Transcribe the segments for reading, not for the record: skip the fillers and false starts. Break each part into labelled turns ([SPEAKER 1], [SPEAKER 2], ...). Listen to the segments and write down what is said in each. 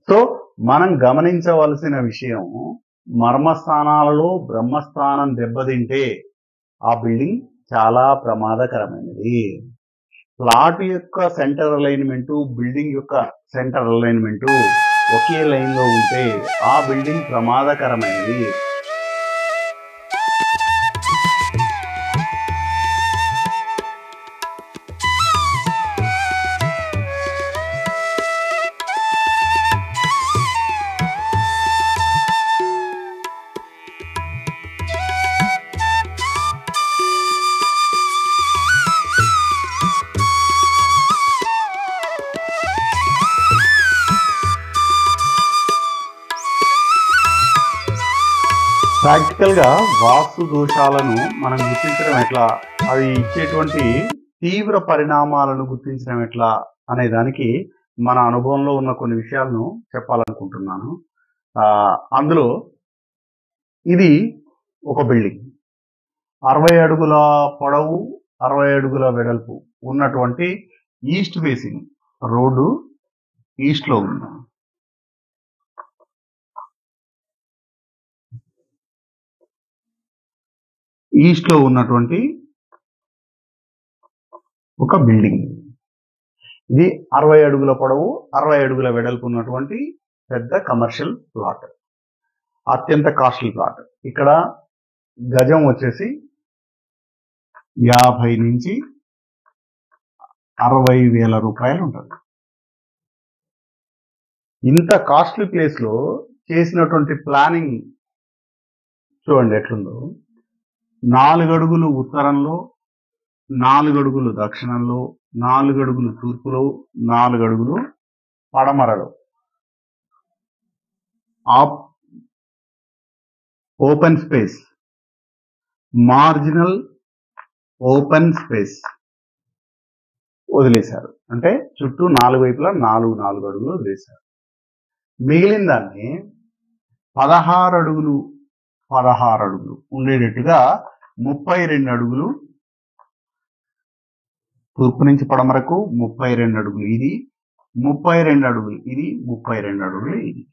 [SPEAKER 1] So మనం గమనించవలసిన విషయం, మర్మస్థానాలలో బ్రహ్మస్థానం దెబ్బతింటే ఆ బిల్డింగ్ చాలా ప్రమాదకరమైనది. ప్లాట్ యొక్క సెంటర్ అలైన్మెంట్, బిల్డింగ్ యొక్క సెంటర్ అలైన్మెంట్ ఒకే లైన్ లో ఉంటే ఆ బిల్డింగ్ ప్రమాదకరమైనది. ప్రాక్టికల్ గా వాస్తు దోషాలను మనం గుర్తించడం ఎట్లా, అవి ఇచ్చేటువంటి తీవ్ర పరిణామాలను గుర్తించడం ఎట్లా అనే దానికి మన అనుభవంలో ఉన్న కొన్ని విషయాలను చెప్పాలనుకుంటున్నాను. అందులో ఇది ఒక బిల్డింగ్, 60 అడుగుల పొడవు, 60 అడుగుల వెడల్పు ఉన్నటువంటి ఈస్ట్ ఫేసింగ్ రోడ్డు ఈస్ట్ లో ఉంది. ఈస్ట్ లో ఉన్నటువంటి ఒక బిల్డింగ్, ఇది 60 అడుగుల పొడవు, 60 అడుగుల వెడల్పు ఉన్నటువంటి పెద్ద కమర్షియల్ ప్లాట్, అత్యంత కాస్ట్లీ ప్లాట్. ఇక్కడ గజం వచ్చేసి 50 నుంచి 60 వేల రూపాయలు ఉంటుంది. ఇంత కాస్ట్లీ ప్లేస్ లో చేసినటువంటి ప్లానింగ్ చూడండి ఎట్లుందో. 4 అడుగులు ఉత్తరంలో, 4 అడుగులు దక్షిణంలో, 4 అడుగులు తూర్పులో, 4 అడుగులు పడమరలో. Open space, marginal open space వదిలేశారు. అంటే చుట్టూ 4 వైపులా 4 అడుగులు వదిలేశారు. మిగిలిన దాన్ని 16 అడుగులు ఉండేటట్టుగా 32 అడుగులు తూర్పు నుంచి పడమరకు, 32 అడుగులు ఇది, 32 అడుగులు ఇది, 32 అడుగులు ఇది.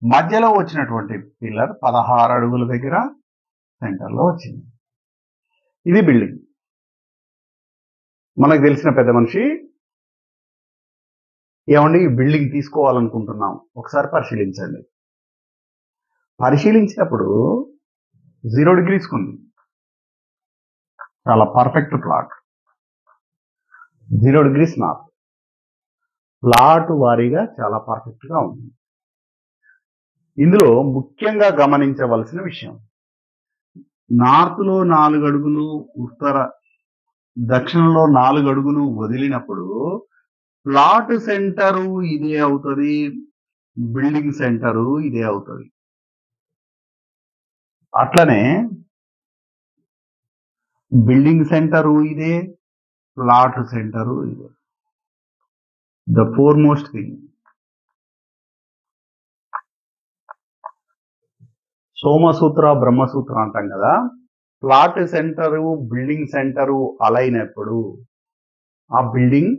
[SPEAKER 1] మధ్యలో వచ్చినటువంటి పిల్లర్ 16 అడుగుల దగ్గర సెంటర్ లో వచ్చింది. ఇది బిల్డింగ్. మనకు తెలిసిన పెద్ద మనిషి, ఏమండి ఈ బిల్డింగ్ తీసుకోవాలనుకుంటున్నాం, ఒకసారి పరిశీలించండి. పరిశీలించినప్పుడు 0 degrees ఉంది, చాలా perfect plot. 0 degrees north, plot వారీగా చాలా పర్ఫెక్ట్ గా ఉంది. ఇందులో ముఖ్యంగా గమనించవలసిన విషయం, నార్త్ లో 4 అడుగులు, దక్షిణంలో 4 అడుగులు వదిలినప్పుడు ప్లాట్ సెంటరు ఇదే అవుతుంది, బిల్డింగ్ సెంటరు ఇదే అవుతుంది. అట్లనే బిల్డింగ్ సెంటరు ఇదే, ప్లాట్ సెంటరు ఇదే. ద ఫోర్మోస్ట్ థింగ్, సోమసూత్ర బ్రహ్మసూత్ర అంటాం కదా. ప్లాట్ సెంటరు, బిల్డింగ్ సెంటరు అలైనప్పుడు ఆ బిల్డింగ్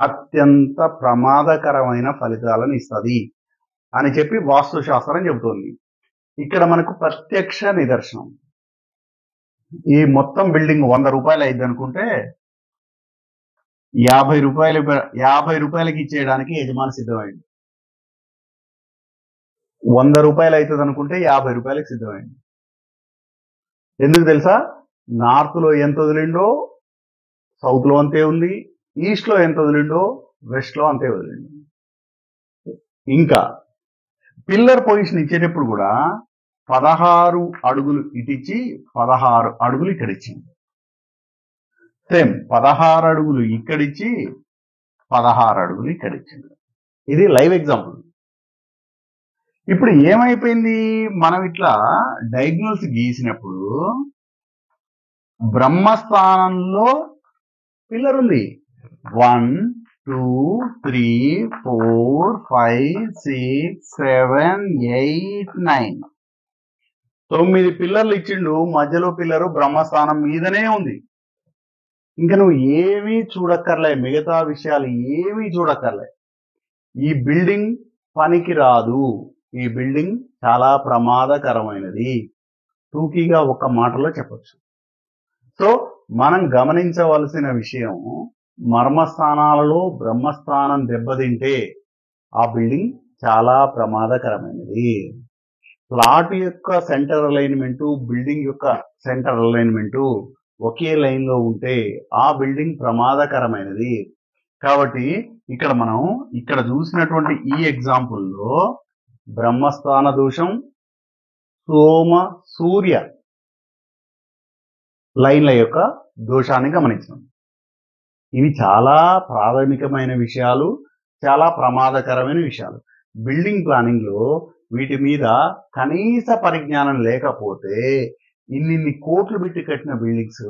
[SPEAKER 1] అత్యంత ప్రమాదకరమైన ఫలితాలను ఇస్తుంది అని చెప్పి వాస్తు శాస్త్రం చెబుతోంది. ఇక్కడ మనకు ప్రత్యక్ష నిదర్శనం. ఈ మొత్తం బిల్డింగ్ 100 రూపాయలు అయింది అనుకుంటే 50 రూపాయలకి ఇచ్చేయడానికి యజమాని సిద్ధమైంది. 100 రూపాయలు అవుతుంది అనుకుంటే 50 రూపాయలకి సిద్ధమైంది. ఎందుకు తెలుసా? నార్త్ లో ఎంత వదిలిండో సౌత్ లో అంతే ఉంది, ఈస్ట్ లో ఎంత వదిలిండో వెస్ట్ లో అంతే వదిలిండు. ఇంకా పిల్లర్ పొజిషన్ ఇచ్చేటప్పుడు కూడా 16 అడుగులు ఇటిచ్చి 16 అడుగులు ఇక్కడ ఇచ్చింది. సేమ్ 16 అడుగులు ఇక్కడిచ్చి 16 అడుగులు ఇక్కడ ఇచ్చింది. ఇది లైవ్ ఎగ్జాంపుల్. ఇప్పుడు ఏమైపోయింది, మనం ఇట్లా డయాగ్నల్స్ గీసినప్పుడు బ్రహ్మస్థానంలో పిల్లర్ ఉంది. 1 2 3 4 5 6 7 8 9 9 పిల్లర్లు ఇచ్చిండు. మధ్యలో పిల్లరు బ్రహ్మస్థానం మీదనే ఉంది. ఇంకా నువ్వు ఏమీ చూడక్కర్లే, మిగతా విషయాలు ఏమీ చూడక్కర్లే. ఈ బిల్డింగ్ పనికిరాదు, ఈ బిల్డింగ్ చాలా ప్రమాదకరమైనది, టూకీగా ఒక మాటలో చెప్పొచ్చు. సో మనం గమనించవలసిన విషయం, మర్మస్థానాలలో బ్రహ్మస్థానం దెబ్బతింటే ఆ బిల్డింగ్ చాలా ప్రమాదకరమైనది. ప్లాట్ యొక్క సెంటర్ అలైన్మెంటు, బిల్డింగ్ యొక్క సెంటర్ అలైన్మెంటు ఒకే లైన్ లో ఉంటే ఆ బిల్డింగ్ ప్రమాదకరమైనది. కాబట్టి మనం ఇక్కడ చూసినటువంటి ఈ ఎగ్జాంపుల్లో బ్రహ్మస్థాన దోషం, సోమ సూర్య లైన్ల యొక్క దోషాన్ని గమనించాం. ఇవి చాలా ప్రాథమికమైన విషయాలు, చాలా ప్రమాదకరమైన విషయాలు. బిల్డింగ్ ప్లానింగ్ లో వీటి మీద కనీస పరిజ్ఞానం లేకపోతే ఇన్ని కోట్లు పెట్టి కట్టిన బిల్డింగ్స్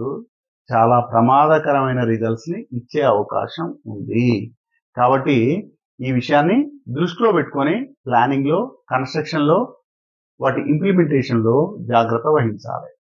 [SPEAKER 1] చాలా ప్రమాదకరమైన రిజల్ట్స్ ని ఇచ్చే అవకాశం ఉంది. కాబట్టి ఈ విషయాన్ని దృష్టిలో పెట్టుకొని ప్లానింగ్ లో, కన్స్ట్రక్షన్ లో, వాటి ఇంప్లిమెంటేషన్ లో జాగ్రత్త వహించాలి.